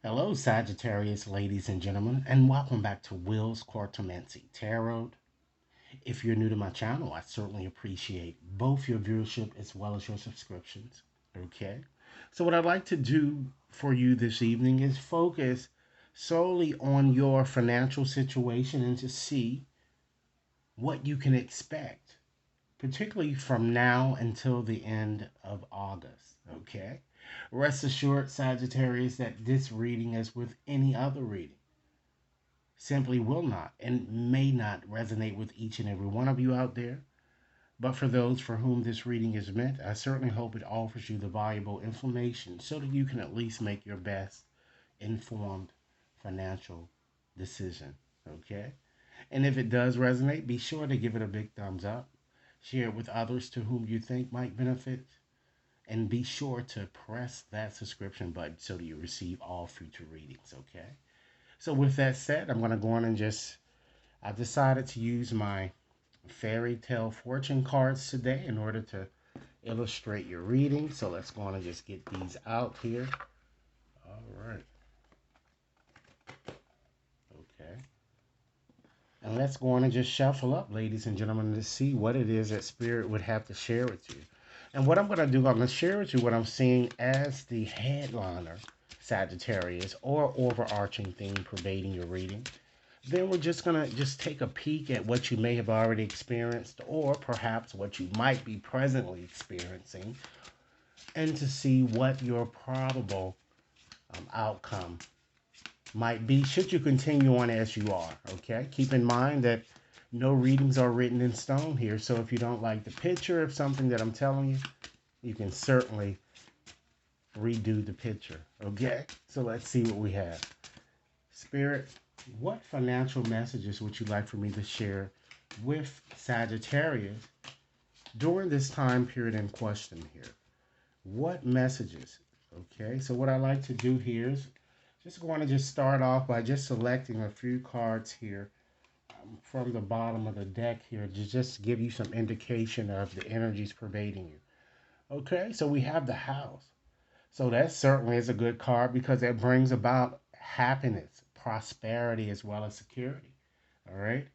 Hello, Sagittarius, ladies and gentlemen, and welcome back to Will's Quartomancy Tarot. If you're new to my channel, I certainly appreciate both your viewership as well as your subscriptions. Okay, so what I'd like to do for you this evening is focus solely on your financial situation and to see what you can expect, particularly from now until the end of August. Okay, rest assured, Sagittarius, that this reading, as with any other reading, simply will not and may not resonate with each and every one of you out there. But for those for whom this reading is meant, I certainly hope it offers you the valuable information so that you can at least make your best informed financial decision. Okay? And if it does resonate, be sure to give it a big thumbs up. Share it with others to whom you think might benefit. And be sure to press that subscription button so that you receive all future readings. Okay? So, with that said, I'm going to go on and I decided to use my fairy tale fortune cards today in order to illustrate your reading. So, let's go on and just get these out here. All right. Okay. And let's go on and just shuffle up, ladies and gentlemen, to see what it is that Spirit would have to share with you. And what I'm going to do, I'm going to share with you what I'm seeing as the headliner, Sagittarius, or overarching theme pervading your reading. Then we're just going to just take a peek at what you may have already experienced or perhaps what you might be presently experiencing and to see what your probable outcome might be should you continue on as you are. Okay, keep in mind that no readings are written in stone here, so if you don't like the picture of something that I'm telling you, you can certainly redo the picture. Okay, so let's see what we have. Spirit, what financial messages would you like for me to share with Sagittarius during this time period in question here? What messages? Okay, so what I like to do here is just going to just start off by just selecting a few cards here from the bottom of the deck here to just give you some indication of the energies pervading you. Okay, so we have the house. So that certainly is a good card because it brings about happiness, prosperity, as well as security. All right.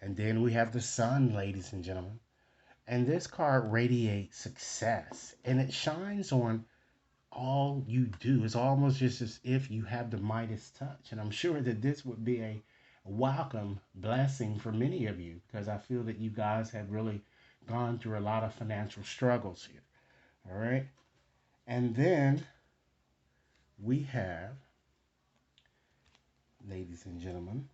And then we have the sun, ladies and gentlemen. And this card radiates success and it shines on all you do. It's almost just as if you have the Midas touch. And I'm sure that this would be a welcome blessing for many of you because I feel that you guys have really gone through a lot of financial struggles here. All right. And then we have, ladies and gentlemen,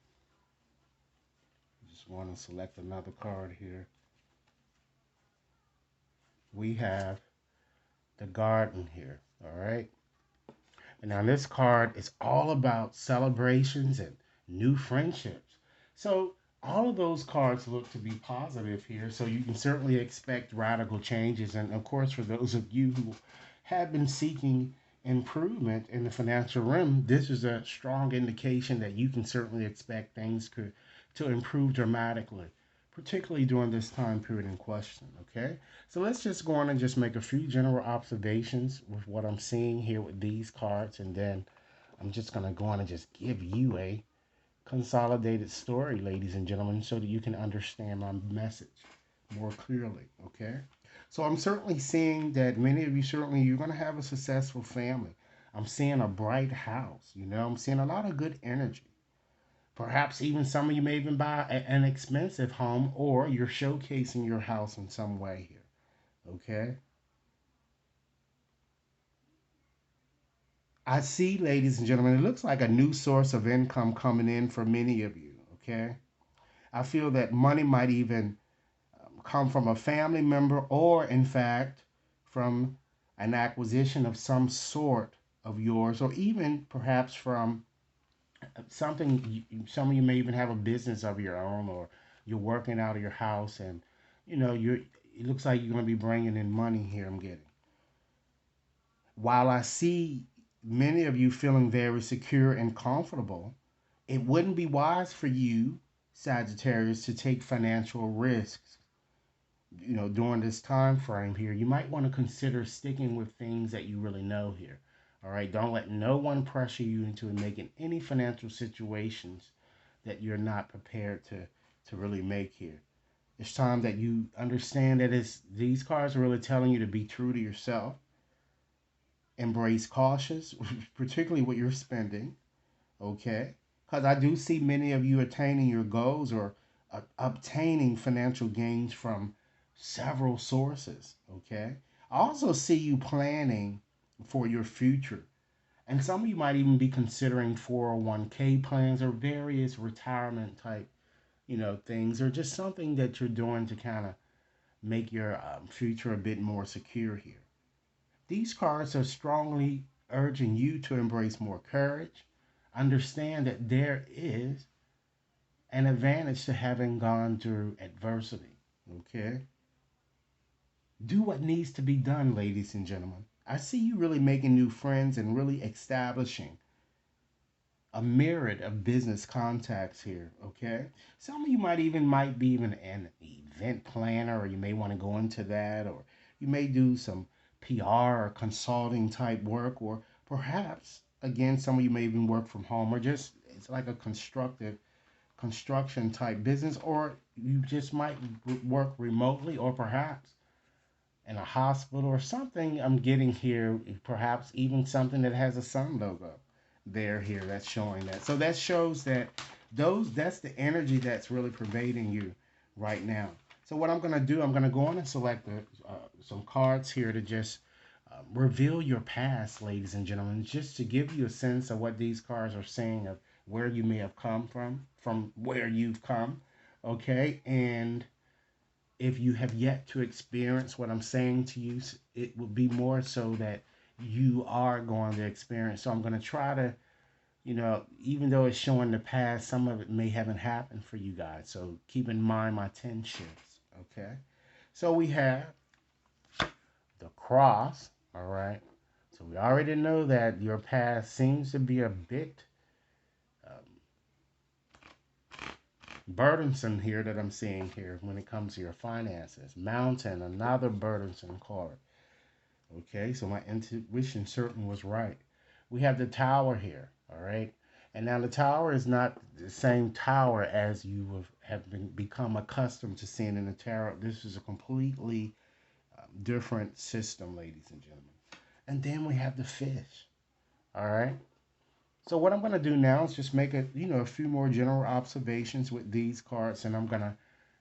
just want to select another card here. We have the garden here. All right. And now this card is all about celebrations and new friendships. So all of those cards look to be positive here. So you can certainly expect radical changes. And of course, for those of you who have been seeking improvement in the financial realm, this is a strong indication that you can certainly expect things to improve dramatically, particularly during this time period in question. Okay, so let's just go on and just make a few general observations with what I'm seeing here with these cards, and then I'm just going to go on and just give you a consolidated story, ladies and gentlemen, so that you can understand my message more clearly. Okay, so I'm certainly seeing that many of you, certainly you're going to have a successful family. I'm seeing a bright house. I'm seeing a lot of good energy. Perhaps even some of you may even buy an expensive home or you're showcasing your house in some way here. Okay. I see, ladies and gentlemen, it looks like a new source of income coming in for many of you. Okay. I feel that money might even come from a family member or, in fact, from an acquisition of some sort of yours, or even perhaps from something. Some of you may even have a business of your own, or you're working out of your house, and you're. It looks like you're going to be bringing in money here. I'm getting. While I see many of you feeling very secure and comfortable, it wouldn't be wise for you, Sagittarius, to take financial risks. During this time frame here, you might want to consider sticking with things that you really know here. All right, don't let no one pressure you into making any financial situations that you're not prepared to really make here. It's time that you understand that these cards are really telling you to be true to yourself, embrace cautious, particularly what you're spending, okay? Because I do see many of you attaining your goals or obtaining financial gains from several sources, okay? I also see you planning for your future. And some of you might even be considering 401k plans or various retirement type, things, or just something that you're doing to kind of make your future a bit more secure here. These cards are strongly urging you to embrace more courage. Understand that there is an advantage to having gone through adversity. Okay? Do what needs to be done, ladies and gentlemen. I see you really making new friends and really establishing a myriad of business contacts here. Okay? Some of you might be even an event planner, or you may want to go into that, or you may do some PR or consulting type work, or perhaps again some of you may even work from home, or just it's like a constructive construction type business, or you just might work remotely, or perhaps in a hospital or something. I'm getting here, perhaps even something that has a sun logo there here that's showing that. So that shows that that's the energy that's really pervading you right now. So what I'm going to do, I'm going to go on and select some cards here to just reveal your past, ladies and gentlemen, just to give you a sense of what these cards are saying of where you may have come from where you've come, okay? And if you have yet to experience what I'm saying to you, it will be more so that you are going to experience. So I'm going to try to, even though it's showing the past, some of it may haven't happened for you guys. So keep in mind my 10 shifts, okay? So we have the cross, all right? So we already know that your past seems to be a bit burdensome here that I'm seeing here when it comes to your finances. Mountain, another burdensome card. Okay, so my intuition certainly was right. We have the tower here, all right? And now the tower is not the same tower as you have become accustomed to seeing in the tarot. This is a completely different system, ladies and gentlemen. And then we have the fish, all right? So what I'm going to do now is just make a few more general observations with these cards, and I'm going to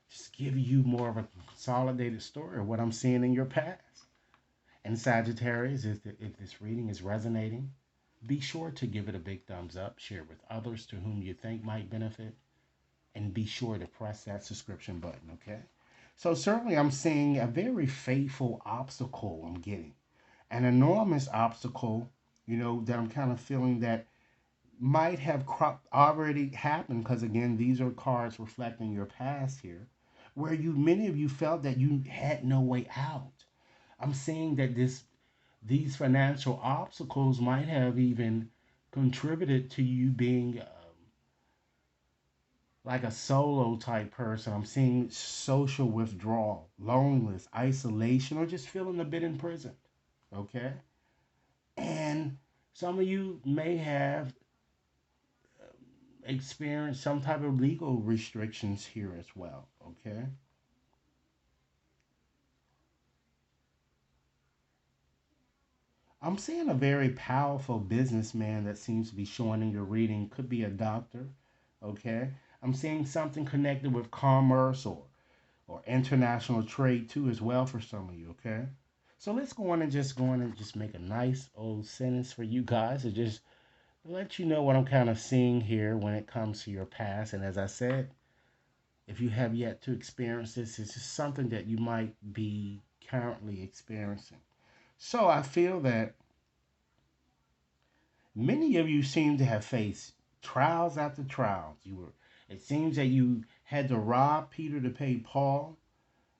just give you more of a consolidated story of what I'm seeing in your past. And Sagittarius, if this reading is resonating, be sure to give it a big thumbs up, share it with others to whom you think might benefit, and be sure to press that subscription button, okay? So certainly I'm seeing a very fateful obstacle I'm getting. An enormous obstacle, that I'm kind of feeling that might have already happened, because again, these are cards reflecting your past here, where many of you felt that you had no way out. I'm saying that these financial obstacles might have even contributed to you being like a solo type person. I'm seeing social withdrawal, loneliness, isolation, or just feeling a bit imprisoned. Okay? And some of you may have experienced some type of legal restrictions here as well. Okay? I'm seeing a very powerful businessman that seems to be showing in your reading. Could be a doctor, okay? I'm seeing something connected with commerce or international trade too as well for some of you, okay? So let's go on and just make a nice old sentence for you guys to just let you know what I'm kind of seeing here when it comes to your past. And as I said, if you have yet to experience this, it's just something that you might be currently experiencing. So I feel that many of you seem to have faced trials after trials. It seems that you had to rob Peter to pay Paul,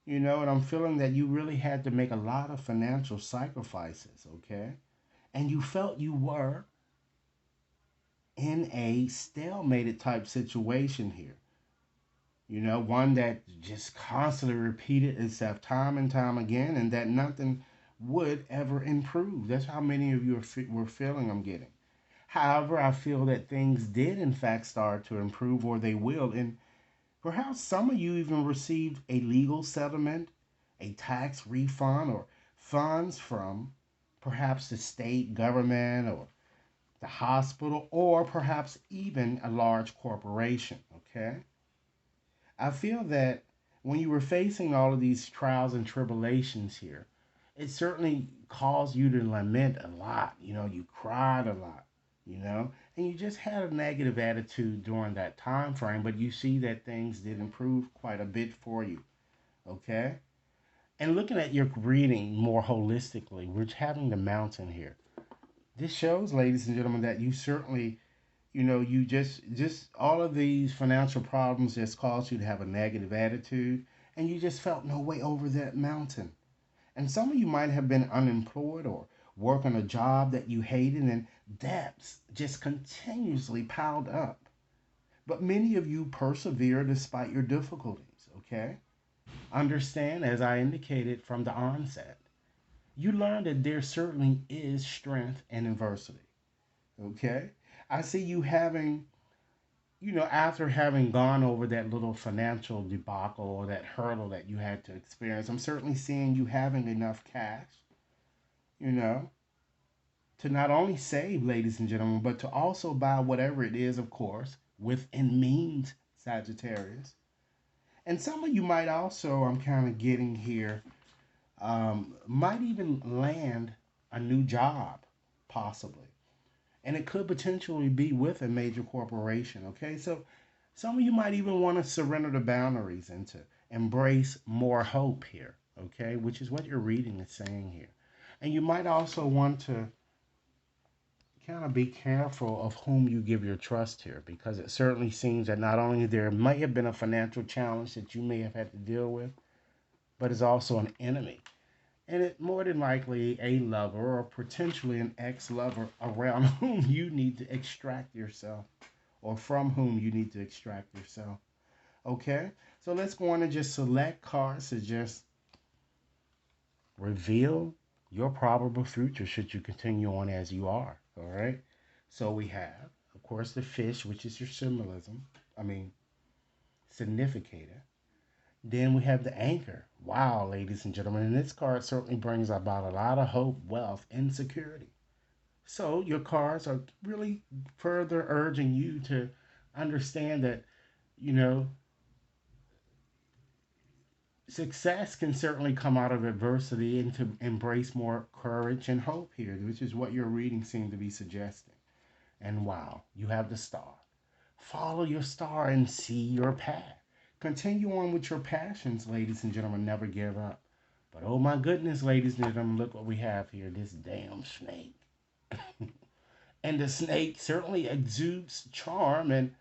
and I'm feeling that you really had to make a lot of financial sacrifices, okay? And you felt you were in a stalemated type situation here. One that just constantly repeated itself time and time again, and that nothing would ever improve. That's how many of you were feeling I'm getting. However, I feel that things did in fact start to improve, or they will. And perhaps some of you even received a legal settlement, a tax refund, or funds from perhaps the state government or the hospital, or perhaps even a large corporation. Okay? I feel that when you were facing all of these trials and tribulations here, it certainly caused you to lament a lot. You cried a lot, and you just had a negative attitude during that time frame, but you see that things did improve quite a bit for you. Okay? And looking at your reading more holistically, we're having the mountain here. This shows, ladies and gentlemen, that you certainly, you just all of these financial problems just caused you to have a negative attitude, and you just felt no way over that mountain. And some of you might have been unemployed or working a job that you hated, and debts just continuously piled up. But many of you persevere despite your difficulties. Okay? Understand, as I indicated from the onset, you learn that there certainly is strength in adversity. Okay? I see you having, after having gone over that little financial debacle or that hurdle that you had to experience, I'm certainly seeing you having enough cash, you know, to not only save, ladies and gentlemen, but to also buy whatever it is, of course, within means, Sagittarius. And some of you might also, I'm kind of getting here, might even land a new job, possibly. And it could potentially be with a major corporation. Okay, so some of you might even want to surrender the boundaries and to embrace more hope here. Okay, which is what your reading is saying here. And you might also want to kind of be careful of whom you give your trust here, because it certainly seems that not only there may have been a financial challenge that you may have had to deal with, but it's also an enemy, and it more than likely a lover or potentially an ex-lover around whom you need to extract yourself, or from whom you need to extract yourself. Okay, so let's go on and just select cards to just reveal your probable future should you continue on as you are. All right, so we have, of course, the fish, which is your symbolism, I mean significator. Then we have the anchor. Wow, ladies and gentlemen, and this card certainly brings about a lot of hope, wealth, and security. So your cards are really further urging you to understand that, you know, success can certainly come out of adversity, and to embrace more courage and hope here, which is what your reading seemed to be suggesting. And wow, you have the star. Follow your star and see your path. Continue on with your passions, ladies and gentlemen. Never give up. But oh my goodness, ladies and gentlemen, look what we have here, this damn snake. And the snake certainly exudes charm and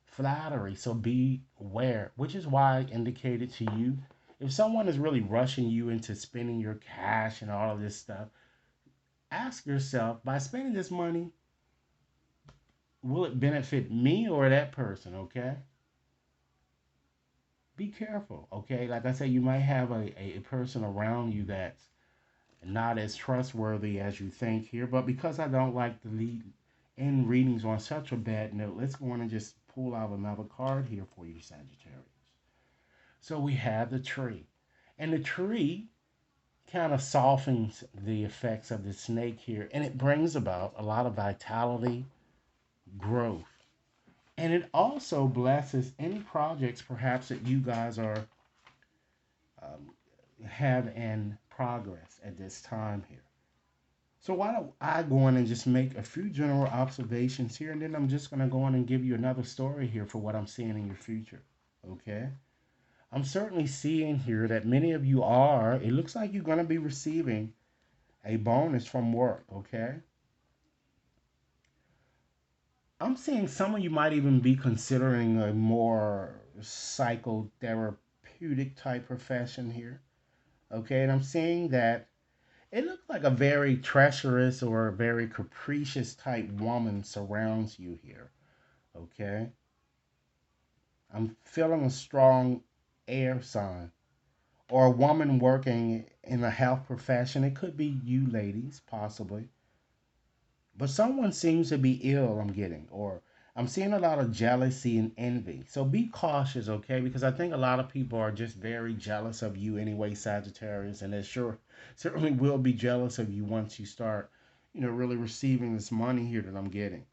flattery, so beware, which is why I indicated to you, if someone is really rushing you into spending your cash and all of this stuff, ask yourself, by spending this money, will it benefit me or that person? Okay, be careful. Okay, like I said, you might have a person around you that's not as trustworthy as you think here, but because I don't like to lead in readings on such a bad note, let's go on and just pull out another card here for you, Sagittarius. So we have the tree, and the tree kind of softens the effects of the snake here, and it brings about a lot of vitality, growth, and it also blesses any projects perhaps that you guys are um, have in progress at this time here. So why don't I go on and just make a few general observations here, and then I'm just going to go on and give you another story here for what I'm seeing in your future. Okay? I'm certainly seeing here that many of you are, it looks like you're going to be receiving a bonus from work. Okay? I'm seeing some of you might even be considering a more psychotherapeutic type profession here. Okay? And I'm seeing that it looks like a very treacherous or a very capricious type woman surrounds you here. Okay? I'm feeling a strong air sign, or a woman working in a health profession. It could be you ladies, possibly. But someone seems to be ill, I'm getting, or I'm seeing a lot of jealousy and envy. So be cautious, okay? Because I think a lot of people are just very jealous of you anyway, Sagittarius, and they sure certainly will be jealous of you once you start, really receiving this money here that I'm getting,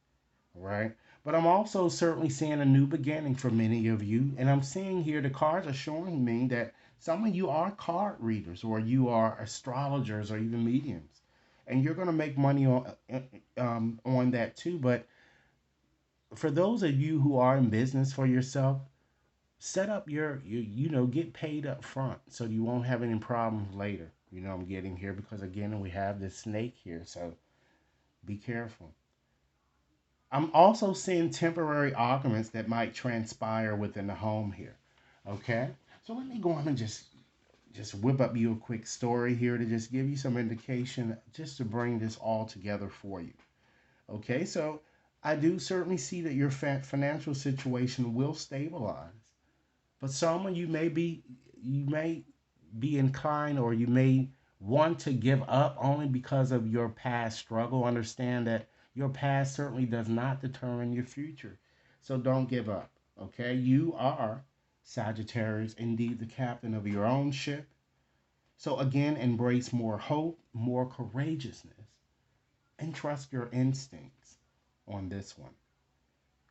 right? But I'm also certainly seeing a new beginning for many of you, and I'm seeing here the cards are showing me that some of you are card readers, or you are astrologers, or even mediums, and you're going to make money on that too. But for those of you who are in business for yourself, set up get paid up front so you won't have any problems later. I'm getting here because again we have this snake here, so be careful. I'm also seeing temporary arguments that might transpire within the home here. Okay, so let me go on and just whip up you a quick story here to just give you some indication, just to bring this all together for you. Okay, so I do certainly see that your financial situation will stabilize, but some of you may be inclined, or you may want to give up only because of your past struggle. Understand that your past certainly does not determine your future. So don't give up. Okay? You are Sagittarius, indeed the captain of your own ship. So again, embrace more hope, more courageousness, and trust your instincts on this one.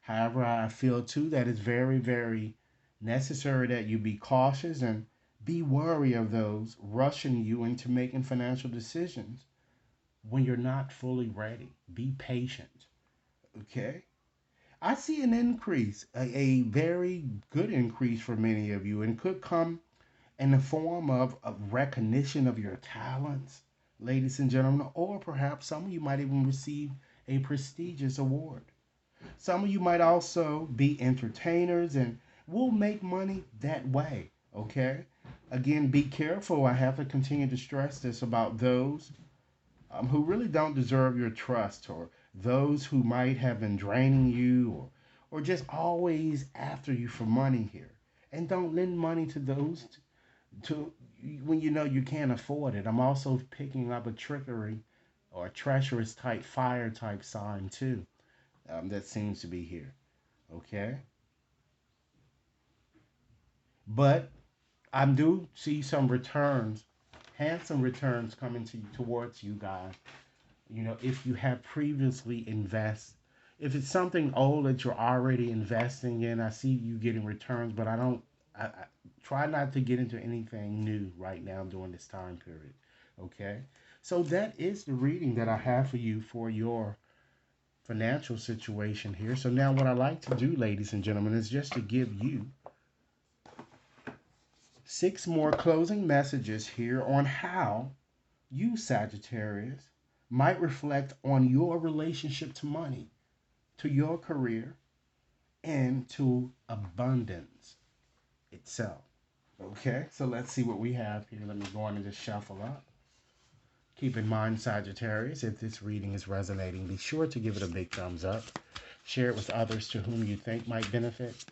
However, I feel too that it's very, very necessary that you be cautious and be wary of those rushing you into making financial decisions when you're not fully ready. Be patient. Okay? I see an increase, a very good increase for many of you, and could come in the form of recognition of your talents, ladies and gentlemen, or perhaps some of you might even receive a prestigious award. Some of you might also be entertainers and will make money that way. Okay? Again, be careful. I have to continue to stress this about those who really don't deserve your trust, or those who might have been draining you, or just always after you for money here. And don't lend money to those to when you know you can't afford it. I'm also picking up a trickery or a treacherous type fire type sign too, that seems to be here. Okay, but I do see some returns, handsome returns coming towards you guys. If you have previously invest, if it's something old that you're already investing in, I see you getting returns, but I don't. I try not to get into anything new right now during this time period. Okay, so that is the reading that I have for you for your financial situation here. So now, what I like to do, ladies and gentlemen, is just to give you six more closing messages here on how you, Sagittarius, might reflect on your relationship to money, to your career, and to abundance itself. Okay, so let's see what we have here. Let me go on and just shuffle up. Keep in mind, Sagittarius, if this reading is resonating, be sure to give it a big thumbs up. Share it with others to whom you think might benefit.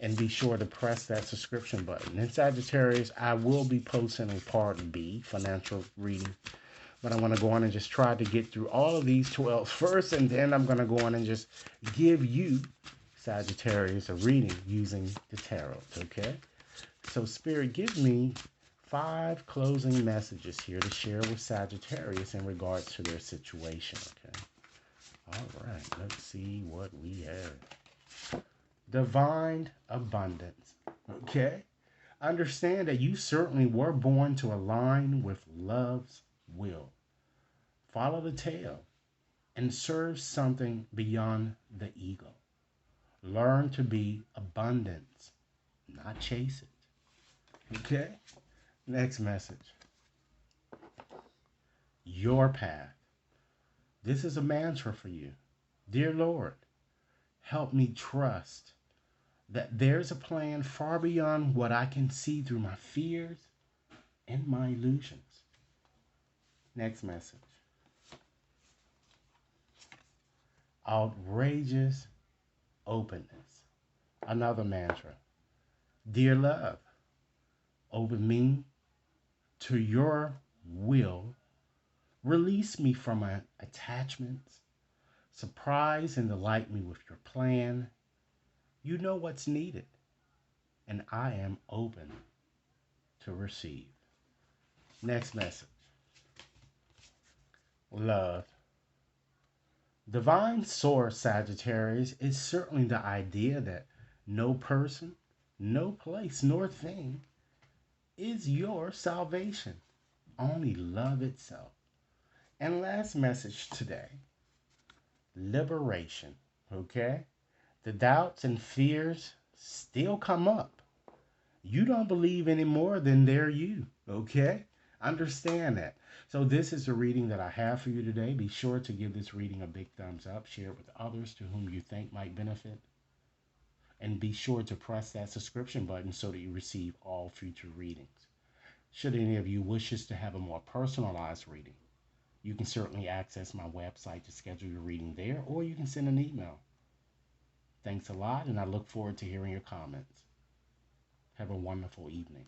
And be sure to press that subscription button. In Sagittarius, I will be posting a part B, financial reading. But I'm going to go on and just try to get through all of these 12 first, and then I'm going to go on and just give you, Sagittarius, a reading using the tarot, okay? So, Spirit, give me 5 closing messages here to share with Sagittarius in regards to their situation, okay? All right, let's see what we have. Divine abundance, okay? Understand that you certainly were born to align with love's will. Follow the tail and serve something beyond the ego. Learn to be abundance, not chase it. Okay? Next message. Your path. This is a mantra for you. Dear Lord, help me trust that there's a plan far beyond what I can see through my fears and my illusions. Next message. Outrageous openness. Another mantra. Dear love, open me to your will. Release me from attachments. Surprise and delight me with your plan. You know what's needed, and I am open to receive. Next message. Love. Divine source, Sagittarius, is certainly the idea that no person, no place, nor thing is your salvation. Only love itself. And last message today, liberation. Okay? The doubts and fears still come up. You don't believe any more than they're you. Okay? Understand that. So, this is the reading that I have for you today. Be sure to give this reading a big thumbs up, share it with others to whom you think might benefit, and be sure to press that subscription button so that you receive all future readings. Should any of you wishes to have a more personalized reading, you can certainly access my website to schedule your reading there, or you can send an email. Thanks a lot, and I look forward to hearing your comments. Have a wonderful evening.